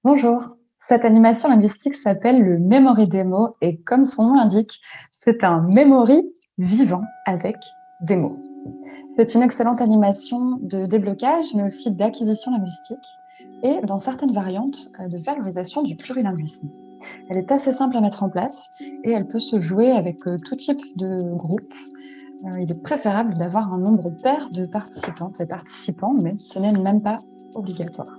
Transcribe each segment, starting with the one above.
Bonjour, cette animation linguistique s'appelle le Memory Demo et comme son nom l'indique, c'est un memory vivant avec des mots. C'est une excellente animation de déblocage mais aussi d'acquisition linguistique et dans certaines variantes de valorisation du plurilinguisme. Elle est assez simple à mettre en place et elle peut se jouer avec tout type de groupe. Il est préférable d'avoir un nombre pair de participantes et participants, mais ce n'est même pas obligatoire.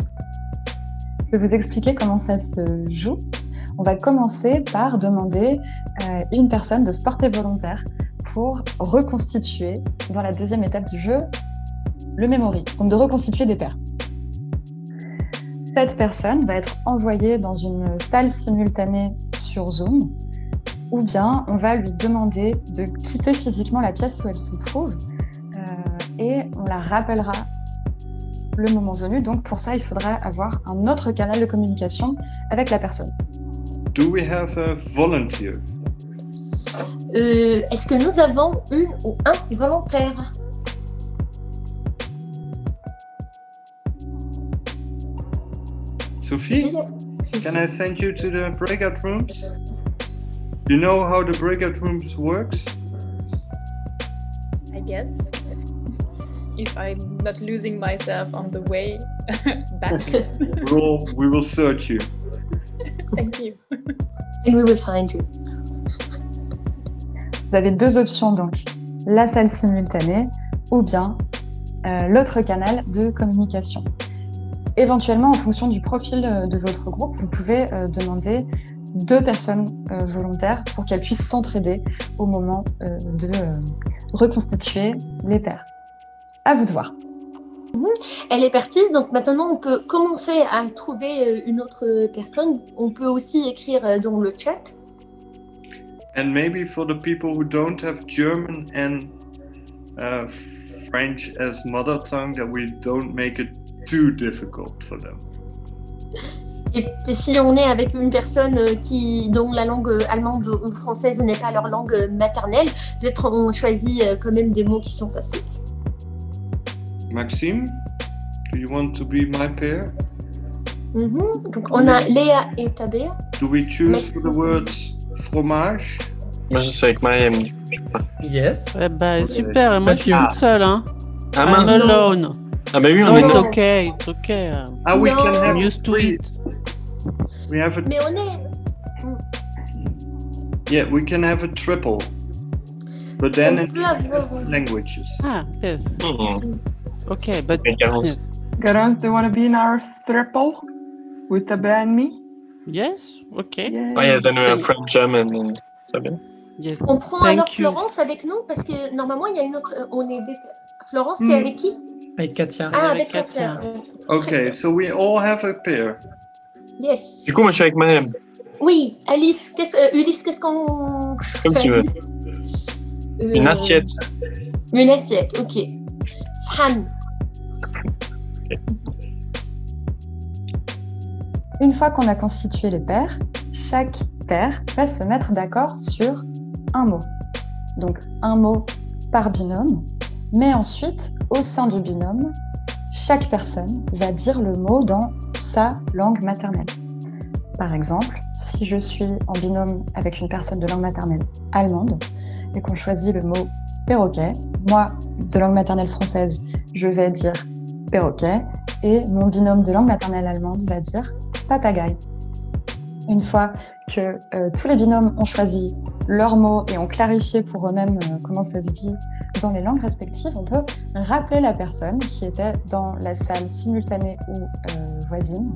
Je vais vous expliquer comment ça se joue. On va commencer par demander à une personne de se porter volontaire pour reconstituer, dans la deuxième étape du jeu, le memory, donc de reconstituer des paires. Cette personne va être envoyée dans une salle simultanée sur Zoom, ou bien on va lui demander de quitter physiquement la pièce où elle se trouve et on la rappellera le moment venu. Donc pour ça, il faudra avoir un autre canal de communication avec la personne. Do we have a volunteer? Est-ce que nous avons une ou un volontaire? Sophie, can I send you to the breakout rooms? You know how the breakout rooms works? I guess. If I'm not losing myself on the way back. We will search you. Thank you. And we will find you. Vous avez deux options donc, la salle simultanée ou bien l'autre canal de communication. Éventuellement, en fonction du profil de votre groupe, vous pouvez demander deux personnes volontaires pour qu'elles puissent s'entraider au moment de reconstituer les paires. À vous de voir. Elle est partie, donc maintenant on peut commencer à trouver une autre personne. On peut aussi écrire dans le chat. And maybe for the people who don't have German and French as mother tongue, that we don't make it too difficult for them. Et si on est avec une personne dont la langue allemande ou française n'est pas leur langue maternelle, peut-être on choisit quand même des mots qui sont faciles. Maxime, do you want to be my pair? Donc on a Léa et Tabea. Do we choose Merci. for the words fromage? Moi, je suis avec Mariam, du coup, je sais pas. Yes. Eh ben, super, moi je suis toute seule, hein. Ah I'm mince. alone. Ah bah oui, on No, est it's deux. okay, it's okay. Ah, we No. can have I'm used to three. it. We have a Mais on est... yeah, we can have a triple, but then On in peut avoir... languages. Ah, yes. Hmm. Okay, but Et Garance. yes. Garance, do you want to be in our triple with Tabea and me? Yes, okay. Yeah. Oh yeah, then we have French, German, and ça bien. Yes. On prend Thank alors you. Florence avec nous parce que normalement il y a une autre... on est des... Florence, t'es avec qui? Avec Katia. Ah, Avec avec Katia. Okay, so we all have a pair. Yes. Du coup, moi, je suis avec Mariam. Oui, Alice, Ulysse, qu'est-ce qu'on... Comme tu veux. Une assiette. Une assiette, ok. Shan. Une fois qu'on a constitué les paires, chaque paire va se mettre d'accord sur un mot. Donc un mot par binôme, mais ensuite, au sein du binôme, chaque personne va dire le mot dans sa langue maternelle. Par exemple, si je suis en binôme avec une personne de langue maternelle allemande et qu'on choisit le mot perroquet, moi, de langue maternelle française, je vais dire perroquet et mon binôme de langue maternelle allemande va dire papagaï. Une fois que tous les binômes ont choisi leurs mots et ont clarifié pour eux-mêmes comment ça se dit dans les langues respectives, on peut rappeler la personne qui était dans la salle simultanée ou voisine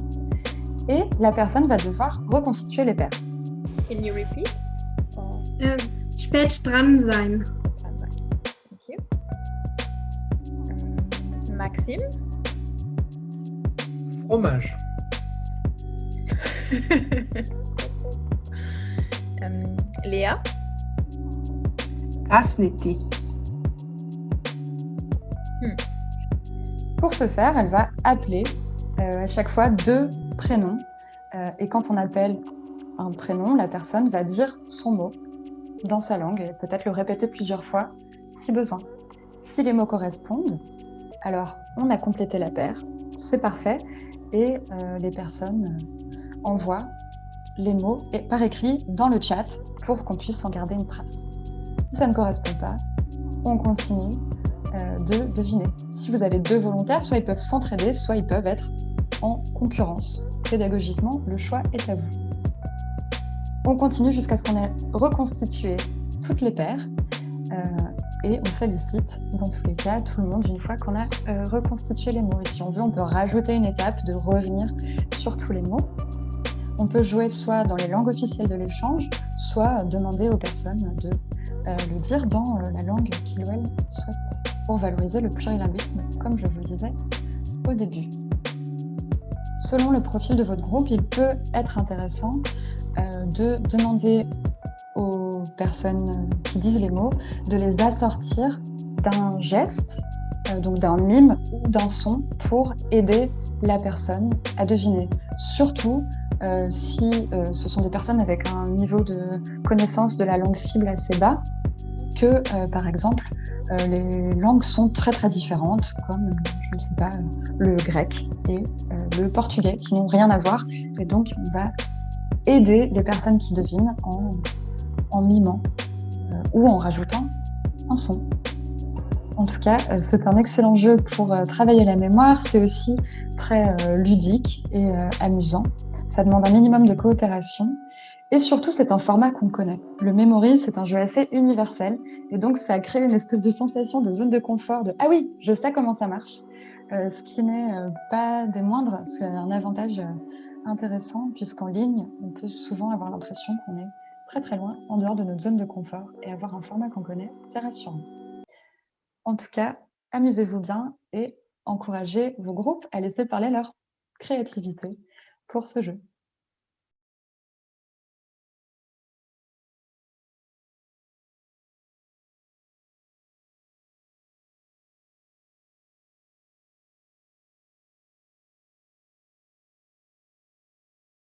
et la personne va devoir reconstituer les paires. Can you repeat? Or... Spät dran sein. Thank you. Maxime? Fromage. Léa? Krasniki. Pour ce faire, elle va appeler à chaque fois deux prénoms et quand on appelle un prénom, la personne va dire son mot dans sa langue et peut-être le répéter plusieurs fois si besoin. Si les mots correspondent, alors on a complété la paire, c'est parfait et les personnes envoie les mots par écrit dans le chat pour qu'on puisse en garder une trace. Si ça ne correspond pas, on continue de deviner. Si vous avez 2 volontaires, soit ils peuvent s'entraider, soit ils peuvent être en concurrence. Pédagogiquement, le choix est à vous. On continue jusqu'à ce qu'on ait reconstitué toutes les paires et on félicite dans tous les cas tout le monde une fois qu'on a reconstitué les mots. Et si on veut, on peut rajouter une étape de revenir sur tous les mots. On peut jouer soit dans les langues officielles de l'échange, soit demander aux personnes de le dire dans la langue qu'il ou elle souhaite, pour valoriser le plurilinguisme, comme je vous le disais au début. Selon le profil de votre groupe, il peut être intéressant de demander aux personnes qui disent les mots de les assortir d'un geste, donc d'un mime ou d'un son pour aider la personne à deviner. Surtout si ce sont des personnes avec un niveau de connaissance de la langue cible assez bas, que par exemple les langues sont très très différentes, comme je ne sais pas, le grec et le portugais qui n'ont rien à voir, et donc on va aider les personnes qui devinent en mimant ou en rajoutant un son. En tout cas, c'est un excellent jeu pour travailler la mémoire. C'est aussi très ludique et amusant. Ça demande un minimum de coopération. Et surtout, c'est un format qu'on connaît. Le Memory, c'est un jeu assez universel. Et donc, ça crée une espèce de sensation de zone de confort, de « Ah oui, je sais comment ça marche ». Ce qui n'est pas des moindres. C'est un avantage intéressant, puisqu'en ligne, on peut souvent avoir l'impression qu'on est très très loin, en dehors de notre zone de confort. Et avoir un format qu'on connaît, c'est rassurant. En tout cas, amusez-vous bien et encouragez vos groupes à laisser parler leur créativité pour ce jeu.